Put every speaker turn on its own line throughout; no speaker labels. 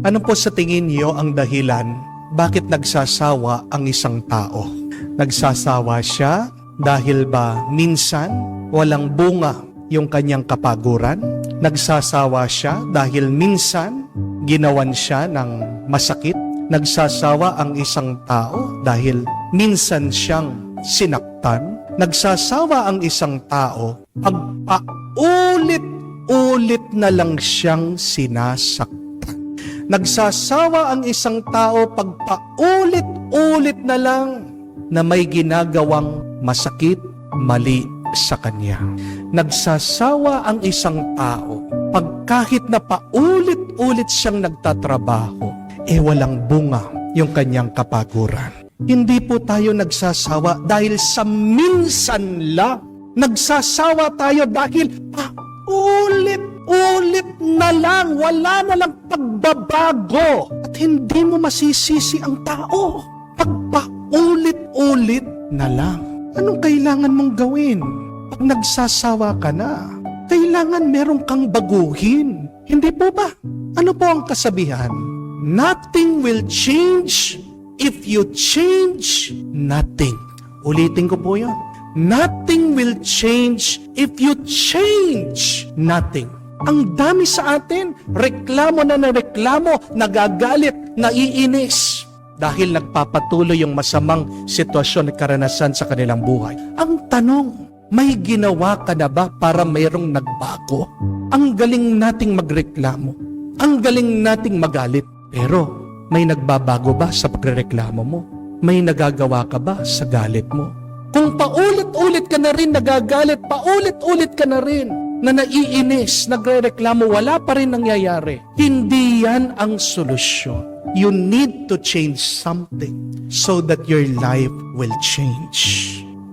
Ano po sa tingin niyo ang dahilan bakit nagsasawa ang isang tao? Nagsasawa siya dahil ba minsan walang bunga yung kanyang kapaguran? Nagsasawa siya dahil minsan ginawan siya ng masakit? Nagsasawa ang isang tao dahil minsan siyang sinaktan? Nagsasawa ang isang tao pag paulit-ulit na lang siyang sinasaktan. Nagsasawa ang isang tao pag paulit-ulit na lang na may ginagawang masakit, mali sa kanya. Nagsasawa ang isang tao pag kahit na paulit-ulit siyang nagtatrabaho, walang bunga yung kanyang kapaguran. Hindi po tayo nagsasawa dahil sa minsan lang. Nagsasawa tayo dahil paulit-ulit na lang, wala na lang pagbabago. At hindi mo masisisi ang tao pag paulit-ulit na lang. Anong kailangan mong gawin? Pag nagsasawa ka na, kailangan meron kang baguhin. Hindi po ba? Ano po ang kasabihan? Nothing will change if you change nothing. Ulitin ko po yun. Nothing will change if you change nothing. Ang dami sa atin, reklamo na reklamo, nagagalit, naiinis. Dahil nagpapatuloy yung masamang sitwasyon at karanasan sa kanilang buhay. Ang tanong, may ginawa ka na ba para mayroong nagbago? Ang galing nating magreklamo. Ang galing nating magalit. Pero, may nagbabago ba sa pagreklamo mo? May nagagawa ka ba sa galit mo? Kung paulit-ulit ka na rin nagagalit, paulit-ulit ka na rin na naiinis, nagrereklamo, wala pa rin nangyayari. Hindi yan ang solusyon. You need to change something so that your life will change.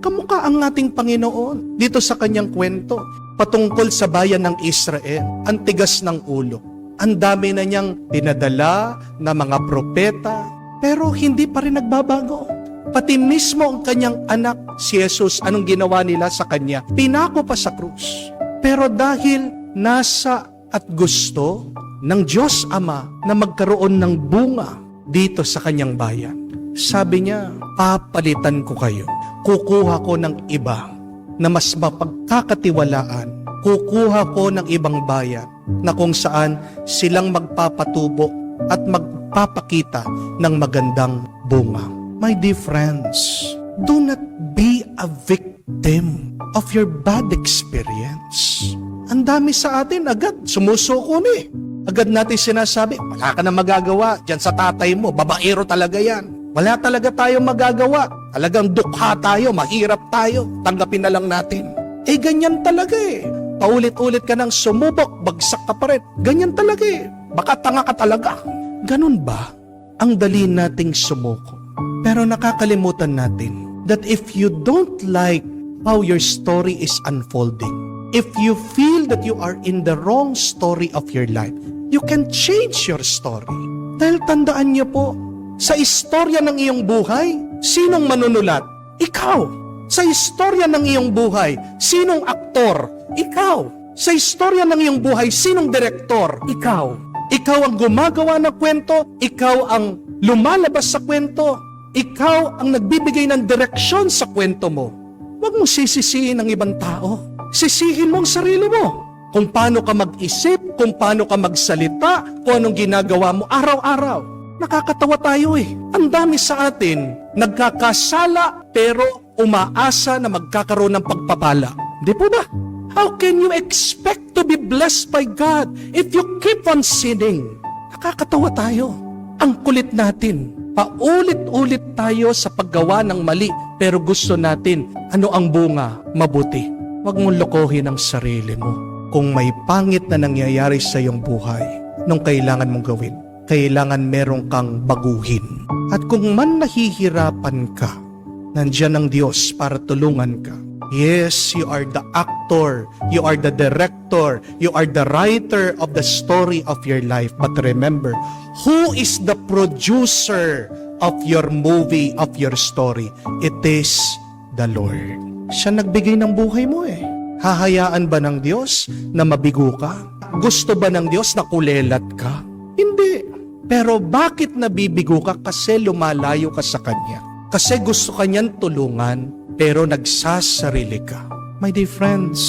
Kamukha ang ating Panginoon dito sa kanyang kwento patungkol sa bayan ng Israel. Ang tigas ng ulo. Ang dami na niyang pinadala na mga propeta, pero hindi pa rin nagbabago. Pati mismo ang kanyang anak, si Jesus, anong ginawa nila sa kanya? Pinako pa sa krus. Pero dahil nasa at gusto ng Diyos Ama na magkaroon ng bunga dito sa kanyang bayan, sabi niya, papalitan ko kayo. Kukuha ko ng iba na mas mapagkakatiwalaan. Kukuha ko ng ibang bayan na kung saan silang magpapatubo at magpapakita ng magandang bunga. My dear friends, do not be a victim of your bad experience. Ang dami sa atin agad sumusuko na Agad natin sinasabi, wala ka na magagawa dyan sa tatay mo, babaero talaga yan. Wala talaga tayong magagawa. Talagang dukha tayo, mahirap tayo, tanggapin na lang natin. Ganyan talaga Paulit-ulit ka nang sumubok, bagsak ka pa rin. Ganyan talaga Baka tanga ka talaga. Ganun ba? Ang dali nating sumuko. Pero nakakalimutan natin that if you don't like how your story is unfolding, if you feel that you are in the wrong story of your life, you can change your story. Dahil tandaan niyo po, sa istorya ng iyong buhay, sinong manunulat? Ikaw. Sa istorya ng iyong buhay, sinong aktor? Ikaw. Sa istorya ng iyong buhay, sinong direktor? Ikaw. Ikaw ang gumagawa ng kwento, ikaw ang lumalabas sa kwento, ikaw ang nagbibigay ng direksyon sa kwento mo. Huwag mong sisisihin ng ibang tao. Sisihin mo ang sarili mo. Kung paano ka mag-isip, kung paano ka magsalita, kung anong ginagawa mo araw-araw. Nakakatawa tayo Ang dami sa atin, nagkakasala pero umaasa na magkakaroon ng pagpapala. Di po ba? How can you expect to be blessed by God if you keep on sinning? Nakakatawa tayo. Ang kulit natin. Paulit-ulit tayo sa paggawa ng mali pero gusto natin, ano ang bunga? Mabuti. Huwag mong lokohin ang sarili mo. Kung may pangit na nangyayari sa iyong buhay, nung kailangan mong gawin, kailangan meron kang baguhin. At kung man nahihirapan ka, nandiyan ang Diyos para tulungan ka. Yes, you are the actor, you are the director, you are the writer of the story of your life. But remember, who is the producer of your movie, of your story? It is the Lord. Siya nagbigay ng buhay mo Hahayaan ba ng Diyos na mabigo ka? Gusto ba ng Diyos na kulelat ka? Hindi. Pero bakit nabibigo ka? Kasi lumalayo ka sa Kanya. Kasi gusto Kanyang tulungan, pero nagsasarili ka. My dear friends,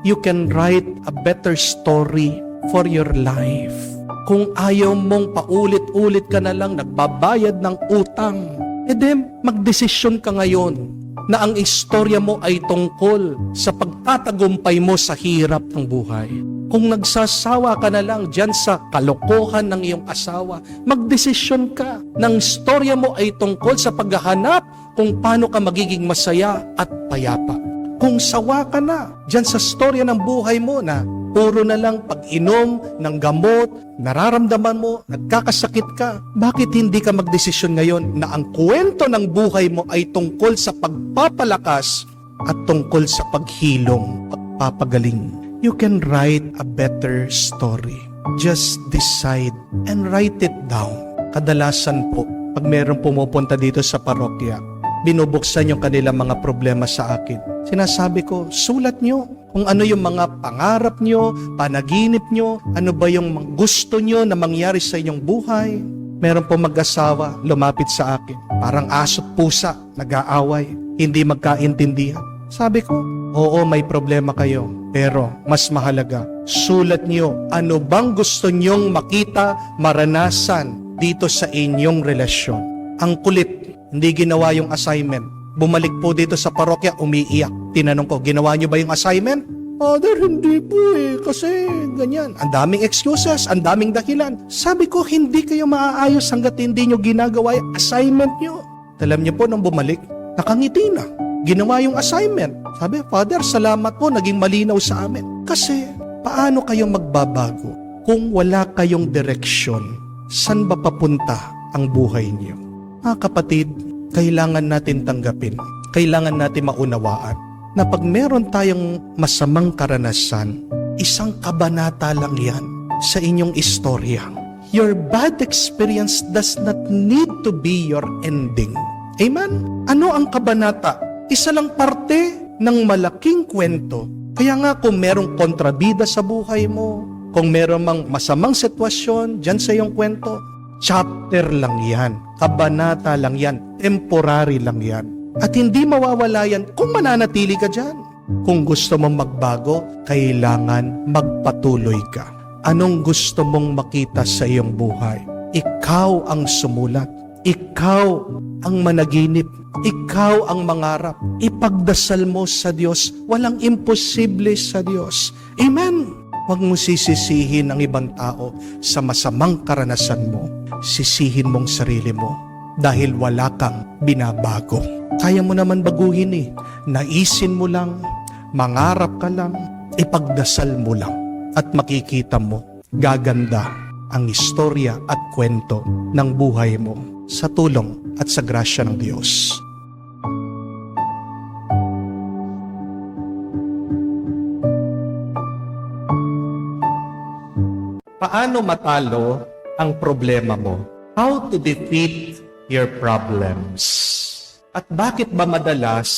you can write a better story for your life. Kung ayaw mong paulit-ulit ka na lang nagbabayad ng utang, magdesisyon ka ngayon na ang istorya mo ay tungkol sa pagtatagumpay mo sa hirap ng buhay. Kung nagsasawa ka na lang dyan sa kalokohan ng iyong asawa, magdesisyon ka ng istorya mo ay tungkol sa paghahanap kung paano ka magiging masaya at payapa. Kung sawa ka na dyan sa istorya ng buhay mo na puro na lang pag-inom ng gamot, nararamdaman mo, nagkakasakit ka, bakit hindi ka magdesisyon ngayon na ang kwento ng buhay mo ay tungkol sa pagpapalakas at tungkol sa paghilom, pagpapagaling? You can write a better story. Just decide and write it down. Kadalasan po, pag mayroong pumupunta dito sa parokya, binubuksan yung kanilang mga problema sa akin. Sinasabi ko, sulat nyo kung ano yung mga pangarap nyo, panaginip nyo, ano ba yung gusto nyo na mangyari sa inyong buhay. Meron po mag-asawa, lumapit sa akin. Parang aso't pusa, nag-aaway, hindi magkaintindihan. Sabi ko, oo, may problema kayo. Pero mas mahalaga, sulat nyo ano bang gusto nyong makita, maranasan dito sa inyong relasyon. Ang kulit, hindi ginawa yung assignment. Bumalik po dito sa parokya, umiiyak. Tinanong ko, ginawa nyo ba yung assignment? Father, hindi po kasi ganyan. Ang daming excuses, ang daming dahilan. Sabi ko, hindi kayo maaayos hanggat hindi nyo ginagawa yung assignment nyo. Alam nyo po, nung bumalik, nakangiti na. Ginawa yung assignment. Sabi, Father, salamat po, naging malinaw sa amin. Kasi, paano kayo magbabago kung wala kayong direksyon? San ba papunta ang buhay niyo? Mga kapatid, kailangan natin tanggapin, kailangan natin maunawaan na pag meron tayong masamang karanasan, isang kabanata lang yan sa inyong istorya. Your bad experience does not need to be your ending. Amen? Ano ang kabanata? Isa lang parte ng malaking kwento. Kaya nga kung merong kontrabida sa buhay mo, kung merong mang masamang sitwasyon dyan sa iyong kwento, chapter lang yan, kabanata lang yan, temporary lang yan. At hindi mawawala yan kung mananatili ka dyan. Kung gusto mong magbago, kailangan magpatuloy ka. Anong gusto mong makita sa iyong buhay? Ikaw ang sumulat. Ikaw ang managinip. Ikaw ang mangarap. Ipagdasal mo sa Diyos. Walang imposible sa Diyos. Amen? Huwag mo sisisihin ang ibang tao sa masamang karanasan mo. Sisihin mong sarili mo dahil wala kang binabago. Kaya mo naman baguhin Naisin mo lang, mangarap ka lang, ipagdasal mo lang. At makikita mo, gaganda ang istorya at kwento ng buhay mo sa tulong at sa grasya ng Diyos. Paano matalo ang problema mo? How to defeat your problems? At bakit ba madalas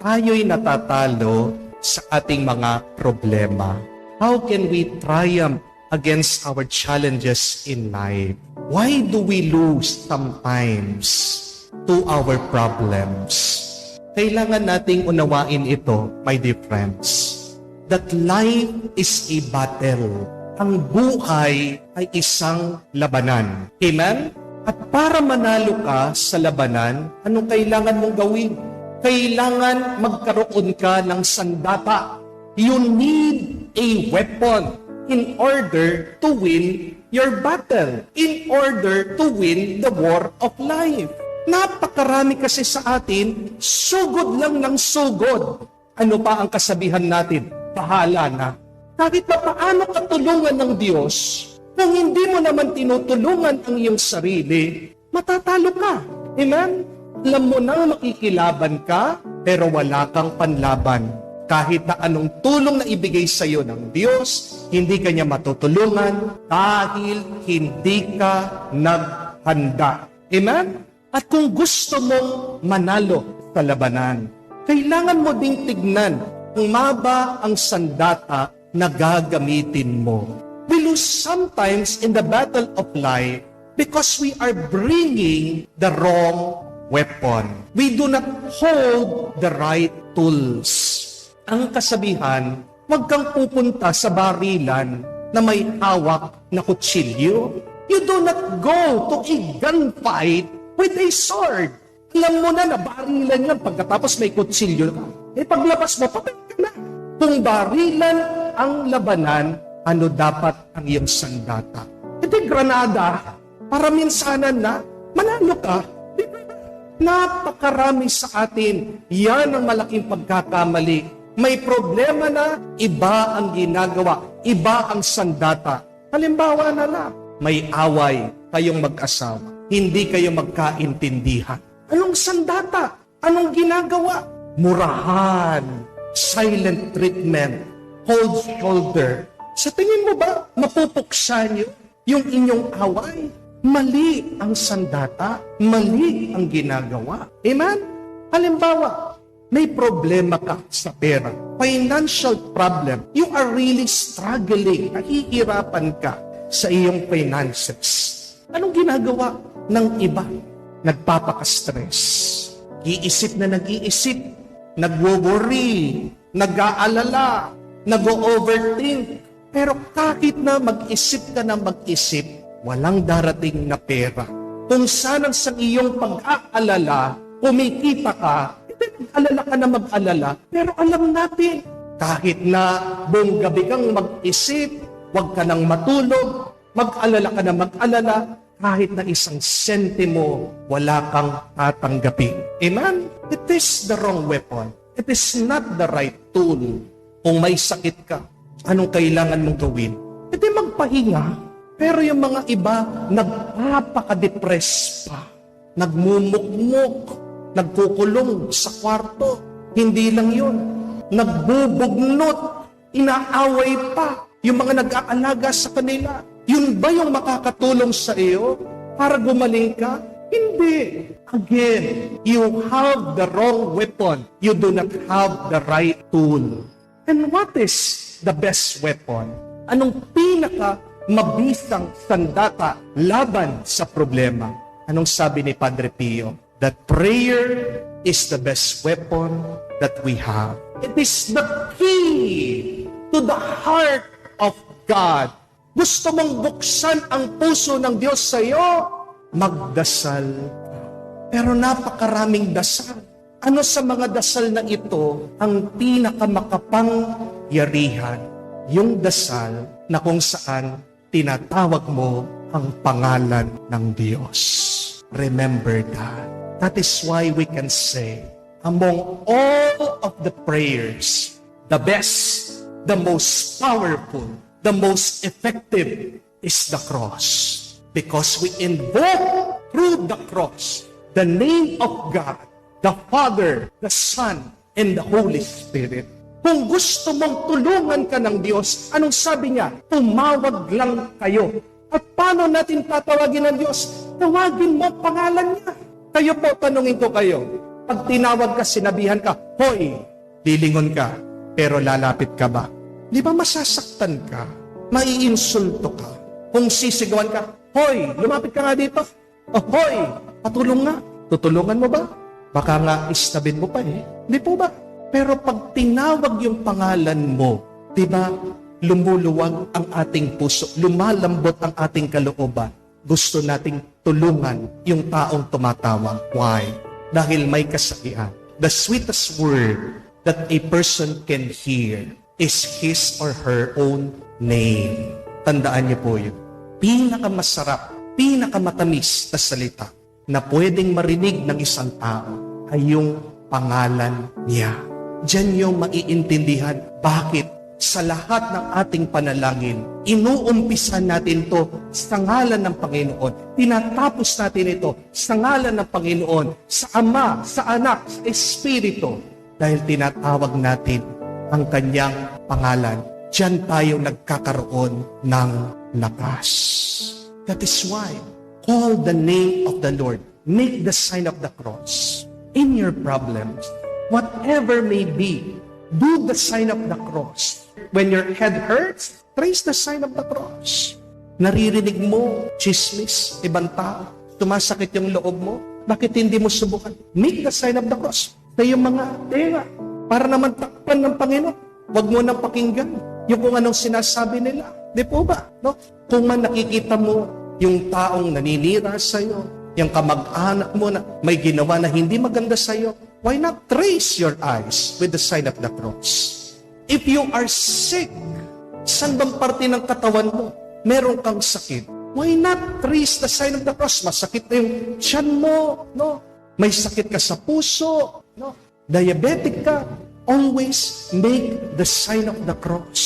tayo'y natatalo sa ating mga problema? How can we triumph against our challenges in life? Why do we lose sometimes to our problems? Kailangan nating unawain ito, my dear friends, that life is a battle. Ang buhay ay isang labanan. Amen? At para manalo ka sa labanan, anong kailangan mong gawin? Kailangan magkaroon ka ng sandata. You need a weapon in order to win your battle, in order to win the war of life. Napakarami kasi sa atin, sugod lang ng sugod. Ano pa ang kasabihan natin? Bahala na. Kahit pa paano katulungan ng Diyos, kung hindi mo naman tinutulungan ang iyong sarili, matatalo ka. Amen? Alam mo na makikilaban ka, pero wala kang panlaban. Kahit na anong tulong na ibigay sa iyo ng Diyos, hindi ka niya matutulungan dahil hindi ka naghanda. Amen? At kung gusto mong manalo sa labanan, kailangan mo ding tignan kung maba ang sandata na gagamitin mo. Will We lose sometimes in the battle of life because we are bringing the wrong weapon. We do not hold the right tools. Ang kasabihan, huwag kang pupunta sa barilan na may hawak na kutsilyo. You do not go to a gunfight with a sword. Alam mo na barilan yan pagkatapos may kutsilyo. Paglabas mo, patay ka na. Kung barilan ang labanan, ano dapat ang iyong sandata? Hindi granada, para minsanan na, manalo ka. Napakarami sa atin. Yan ang malaking pagkakamali. May problema na, iba ang ginagawa, iba ang sandata. Halimbawa na lang, may away kayong mag-asawa. Hindi kayo magkaintindihan. Anong sandata? Anong ginagawa? Murahan, silent treatment, cold shoulder. Sa tingin mo ba, mapupuksan niyo yung inyong away? Mali ang sandata, mali ang ginagawa. Amen? Halimbawa, may problema ka sa pera, financial problem, you are really struggling, nahihirapan ka sa iyong finances. Anong ginagawa ng iba? Nagpapaka-stress. Iisip na nag-iisip, nag-worry, nag-aalala, nag-overthink. Pero kahit na mag-isip ka na mag-isip, walang darating na pera. Kung saan sa iyong pag-aalala, kumikita ka, mag-alala ka na mag-alala, pero alam natin, kahit na buong gabi kang mag-isip, huwag ka nang matulog, mag-alala ka na mag-alala, kahit na isang sentimo, wala kang tatanggapin. Amen? It is the wrong weapon. It is not the right tool. Kung may sakit ka, anong kailangan mong gawin? Hindi magpahinga. Pero yung mga iba, nagpapaka-depress pa. Nagmumukmuk, nagkukulong sa kwarto. Hindi lang yun. Nagbubugnot, inaaway pa yung mga nag-aalaga sa kanila. Yun ba yung makakatulong sa iyo para gumaling ka? Hindi. Again, you have the wrong weapon. You do not have the right tool. And what is the best weapon? Anong pinaka-mabisang sandata laban sa problema? Anong sabi ni Padre Pio? That prayer is the best weapon that we have. It is the key to the heart of God. Gusto mong buksan ang puso ng Diyos sa iyo? Magdasal. Pero napakaraming dasal. Ano sa mga dasal na ito ang pinakamakapang-yarihan? Yung dasal na kung saan tinatawag mo ang pangalan ng Diyos. Remember that. That is why we can say, among all of the prayers, the best, the most powerful, the most effective is the cross. Because we invoke through the cross the name of God, the Father, the Son, and the Holy Spirit. Kung gusto mong tulungan ka ng Diyos, anong sabi niya? Tumawag lang kayo. At paano natin tatawagin ng Diyos? Tawagin mo pangalan niya. Kayo po, tanungin ko kayo. Pag tinawag ka, sinabihan ka, hoy, lilingon ka, pero lalapit ka ba? Di ba masasaktan ka? Maiinsulto ka. Kung sisigawan ka, hoy, lumapit ka nga dito. Oh, hoy, patulong nga. Tutulungan mo ba? Baka nga istabin mo pa Di po ba? Pero pag tinawag yung pangalan mo, di ba, lumuluwag ang ating puso, lumalambot ang ating kalooban. Gusto nating tulungan yung taong tumatawag. Why? Dahil may kasakian. The sweetest word that a person can hear is his or her own name. Tandaan niyo po yun. Pinakamasarap, pinakamatamis na salita na pwedeng marinig ng isang tao ay yung pangalan niya. Diyan yung maiintindihan bakit sa lahat ng ating panalangin, inuumpisa natin to sa ngalan ng Panginoon. Tinatapos natin ito sa ngalan ng Panginoon, sa Ama, sa Anak, sa Espiritu. Dahil tinatawag natin ang kanyang pangalan. Diyan tayo nagkakaroon ng lakas. That is why, call the name of the Lord. Make the sign of the cross. In your problems, whatever may be, do the sign of the cross. when your head hurts, trace the sign of the cross. Naririnig mo, chismis, ibang tao, sumasakit yung loob mo, bakit hindi mo subukan? Make the sign of the cross sa iyong mga tenga para naman takpan ng Panginoon. Huwag mo nang pakinggan yung kung anong sinasabi nila. Di po ba? No? Kung man nakikita mo yung taong naninira sa iyo, yung kamag-anak mo na may ginawa na hindi maganda sa iyo, why not trace your eyes with the sign of the cross? If you are sick, saan bang parte ng katawan mo? Meron kang sakit. Why not trace the sign of the cross? Masakit na yung tiyan mo, no? May sakit ka sa puso, no? Diabetic ka. Always make the sign of the cross.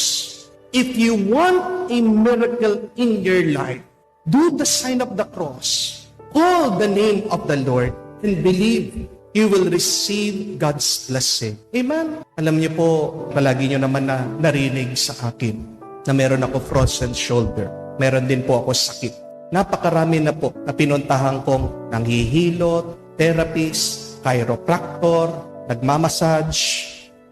If you want a miracle in your life, do the sign of the cross. Call the name of the Lord and believe you will receive God's blessing. Amen? Alam niyo po, palagi niyo naman na narinig sa akin na meron ako frozen shoulder. Meron din po ako sakit. Napakarami na po na pinuntahan kong nanghihilot, therapist, chiropractor, nagmamassage.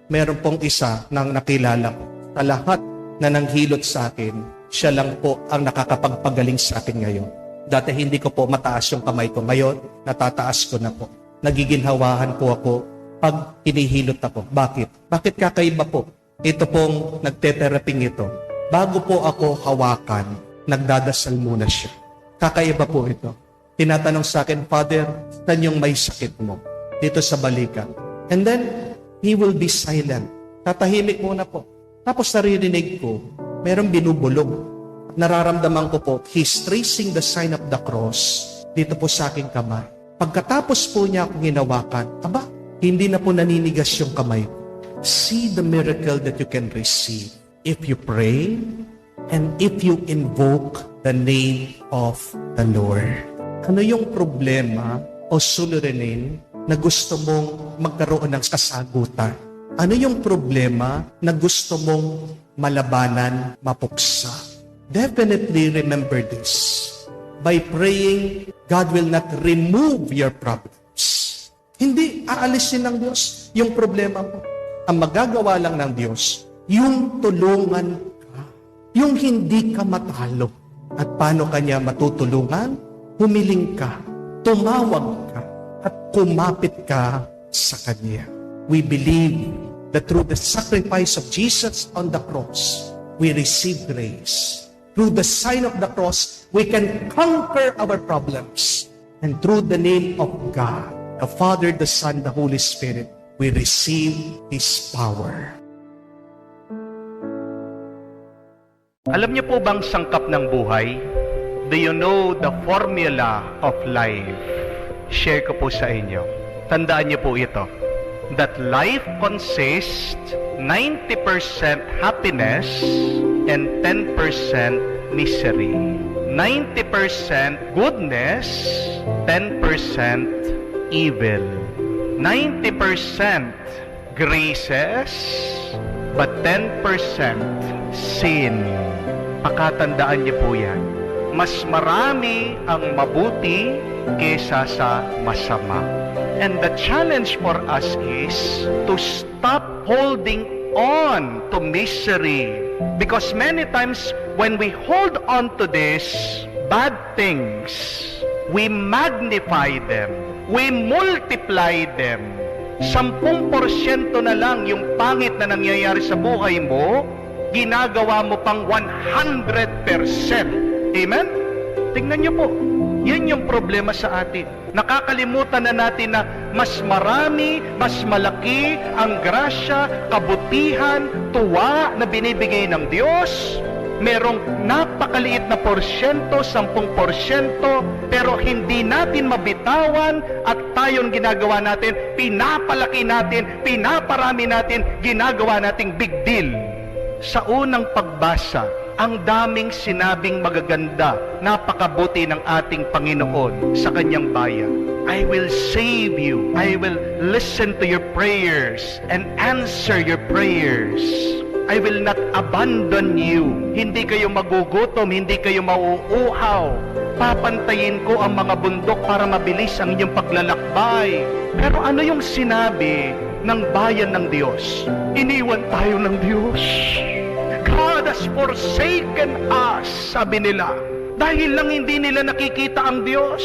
Meron pong isa nang nakilala ko. Sa lahat na nanghilot sa akin, siya lang po ang nakakapagpagaling sa akin ngayon. Dati hindi ko po mataas yung kamay ko. Ngayon, natataas ko na po. Nagiginhawahan po ako pag hinihilot ako. Bakit? Bakit kakaiba po? Ito pong nagte-theraping ito. Bago po ako hawakan, nagdadasal muna siya. Kakaiba po ito. Tinatanong sa akin, Father, saan yung may sakit mo? Dito sa balikat. And then, he will be silent. Tatahimik muna po. Tapos naririnig ko, merong binubulong. Nararamdaman ko po, he's tracing the sign of the cross dito po sa aking kamay. Pagkatapos po niya akong hinawakan, aba, hindi na po naninigas yung kamay ko. See the miracle that you can receive if you pray and if you invoke the name of the Lord. Ano yung problema o suliranin na gusto mong magkaroon ng kasagutan? Ano yung problema na gusto mong malabanan, mapuksa? Definitely remember this. By praying, God will not remove your problems. Hindi aalisin ng Diyos yung problema mo. Ang magagawa lang ng Diyos, yung tulungan ka, yung hindi ka matalo. At paano kanya matutulungan? Humiling ka, tumawag ka, at kumapit ka sa Kanya. We believe that through the sacrifice of Jesus on the cross, we receive grace. Through the sign of the cross, we can conquer our problems. And through the name of God, the Father, the Son, the Holy Spirit, we receive His power.
Alam niyo po bang sangkap ng buhay? Do you know the formula of life? Share ko po sa inyo. Tandaan niyo po ito. That life consists 90% happiness and 10% misery. 90% goodness, 10% evil. 90% graces, but 10% sin. Pakatandaan niyo po yan. Mas marami ang mabuti kesa sa masama. And the challenge for us is to stop holding on to misery. Because many times when we hold on to this bad things, we magnify them, we multiply them. 10% na lang yung pangit na nangyayari sa buhay mo, ginagawa mo pang 100%. Amen? Tingnan niyo po. Yan yung problema sa atin. Nakakalimutan na natin na mas marami, mas malaki ang grasya, kabutihan, tuwa na binibigay ng Diyos. Merong napakaliit na porsyento, 10%, pero hindi natin mabitawan at tayong ginagawa natin, pinapalaki natin, pinaparami natin, ginagawa nating big deal. Sa unang pagbasa, ang daming sinabing magaganda, napakabuti ng ating Panginoon sa kanyang bayan. I will save you. I will listen to your prayers and answer your prayers. I will not abandon you. Hindi kayo magugutom, hindi kayo mauuhaw. Papantayin ko ang mga bundok para mabilis ang inyong paglalakbay. Pero ano yung sinabi ng bayan ng Diyos? Iniwan tayo ng Diyos. has forsaken us, sabi nila. Dahil lang hindi nila nakikita ang Diyos,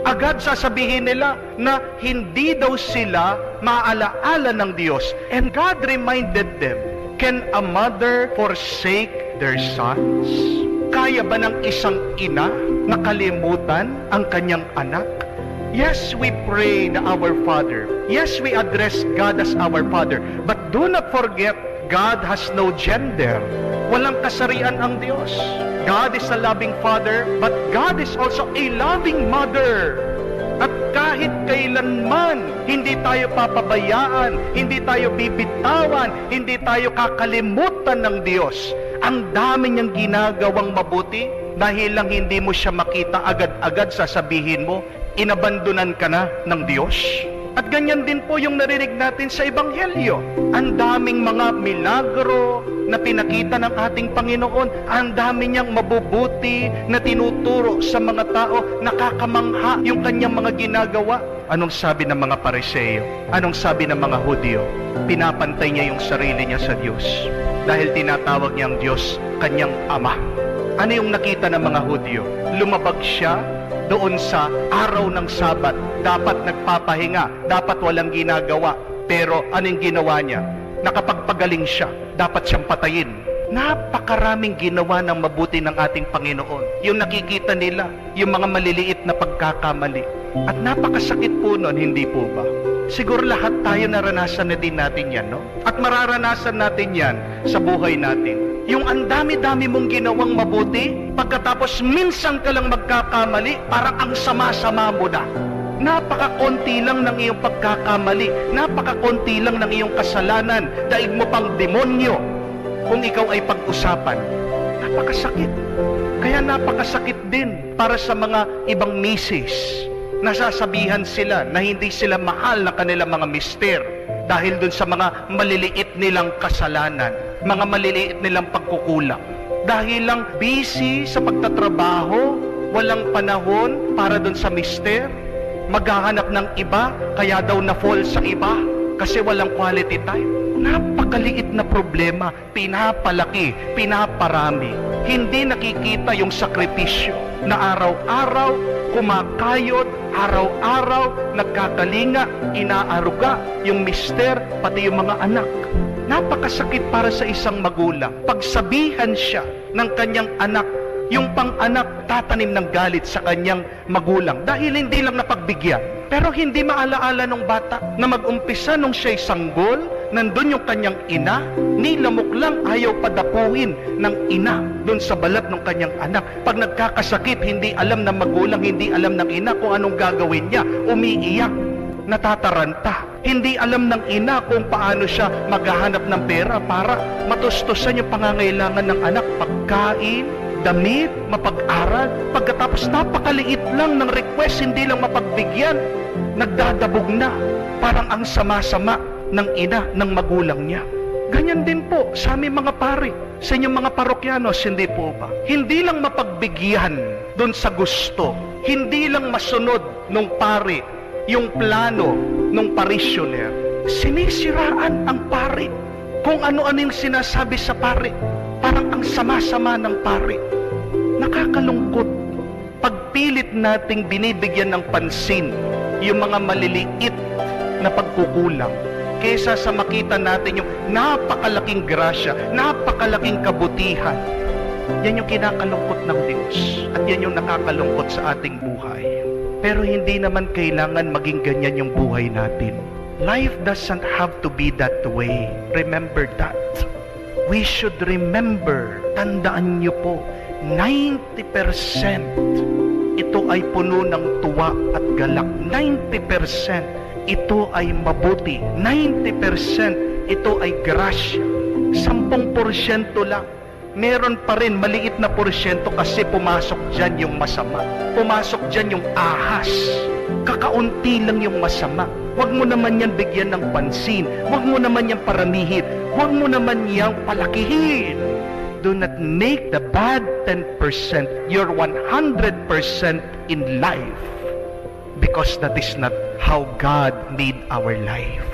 agad sasabihin nila na hindi daw sila maaalaala ng Diyos. And God reminded them, can a mother forsake their sons? Kaya ba ng isang ina nakalimutan ang kanyang anak? Yes, we pray na our Father. Yes, we address God as our Father. But do not forget, God has no gender. Walang kasarian ang Diyos. God is a loving Father, but God is also a loving Mother. At kahit kailanman, hindi tayo papabayaan, hindi tayo bibitawan, hindi tayo kakalimutan ng Diyos. Ang dami niyang ginagawang mabuti, dahil lang hindi mo siya makita, agad-agad sasabihin mo, inabandonan ka na ng Diyos. At ganyan din po yung narinig natin sa Ebanghelyo. Ang daming mga milagro na pinakita ng ating Panginoon, ang dami niyang mabubuti na tinuturo sa mga tao, nakakamangha yung kanyang mga ginagawa. Anong sabi ng mga Pariseo? Anong sabi ng mga Hudyo? Pinapantay niya yung sarili niya sa Diyos dahil tinatawag niya ang Diyos kanyang Ama. Ano yung nakita ng mga Hudyo? Lumabag siya doon sa araw ng Sabat. Dapat nagpapahinga, dapat walang ginagawa. Pero anong ginawa niya? Nakapagpagaling siya, dapat siyang patayin. Napakaraming ginawa ng mabuti ng ating Panginoon. Yung nakikita nila, yung mga maliliit na pagkakamali. At napakasakit po nun, hindi po ba? Siguro lahat tayo naranasan na din natin yan, no? At mararanasan natin yan sa buhay natin. Yung ang dami-dami mong ginawang mabuti, pagkatapos minsan ka lang magkakamali, parang ang sama-sama mo na. Napakakonti lang ng iyong pagkakamali, napakakonti lang ng iyong kasalanan, daig mo pang demonyo kung ikaw ay pag-usapan. Napakasakit. Kaya napakasakit din para sa mga ibang misis. Nasasabihan sila na hindi sila mahal ng kanilang mga mister dahil dun sa mga maliliit nilang kasalanan, mga maliliit nilang pagkukulang. Dahil lang busy sa pagtatrabaho, walang panahon para dun sa mister, maghahanap ng iba, kaya daw na-fall sa iba kasi walang quality time. Napakaliit na problema, pinapalaki, pinaparami. Hindi nakikita yung sakripisyo na araw-araw kumakayod, araw-araw nagkakalinga, inaaruga yung mister, pati yung mga anak. Napakasakit para sa isang magulang. Pagsabihan siya ng kanyang anak, yung pang-anak tatanim ng galit sa kanyang magulang dahil hindi lang napagbigyan. Pero hindi maalaala ng bata na mag-umpisa nung siya'y sanggol, nandun yung kanyang ina, nilamok lang, ayaw padapuhin ng ina dun sa balat ng kanyang anak. Pag nagkakasakit, hindi alam ng magulang, hindi alam ng ina kung anong gagawin niya, umiiyak, natataranta. Hindi alam ng ina kung paano siya maghahanap ng pera para matustusan yung pangangailangan ng anak, pagkain, damit, mapag-aral. Pagkatapos napakaliit lang ng request, hindi lang mapagbigyan, nagdadabog na, parang ang sama-sama ng ina, ng magulang niya. Ganyan din po sa aming mga pari, sa inyong mga parokyanos, hindi po ba? Hindi lang mapagbigyan doon sa gusto, hindi lang masunod nung pari, yung plano nung parishioner. Sinisiraan ang pari. Kung ano-ano yung sinasabi sa pari, parang ang sama-sama ng pari. Nakakalungkot. Pagpilit nating binibigyan ng pansin yung mga maliliit na pagkukulang, kesa sa makita natin yung napakalaking grasya, napakalaking kabutihan. Yan yung kinakalungkot ng Diyos. At yan yung nakakalungkot sa ating buhay. Pero hindi naman kailangan maging ganyan yung buhay natin. Life doesn't have to be that way. Remember that. We should remember, tandaan niyo po, 90% ito ay puno ng tuwa at galak. 90% ito ay mabuti. 90% ito ay grasya. 10% lang. Meron pa rin maliit na porsyento kasi pumasok dyan yung masama. Pumasok dyan yung ahas. Kakaunti lang yung masama. Huwag mo naman yan bigyan ng pansin. Huwag mo naman yan paramihin. Huwag mo naman yan palakihin. Do not make the bad 10% your 100% in life. Because that is not how God made our life.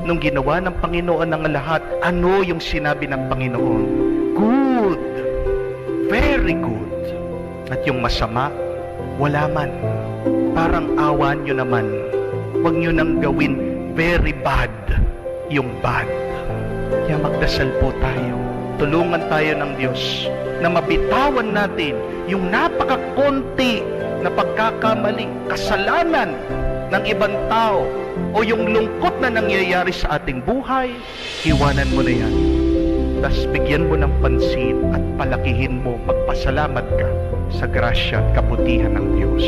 Nung ginawa ng Panginoon ang lahat, ano yung sinabi ng Panginoon? Good At yung masama, wala man. Parang awa nyo naman. Huwag nyo nang gawin very bad yung bad. Kaya magdasal po tayo. Tulungan tayo ng Diyos na mabitawan natin yung napakakonti na pagkakamali, kasalanan ng ibang tao o yung lungkot na nangyayari sa ating buhay. Iwanan mo na yan. Tapos bigyan mo ng pansin at palakihin mo, magpasalamat ka sa grasya at kabutihan ng Diyos.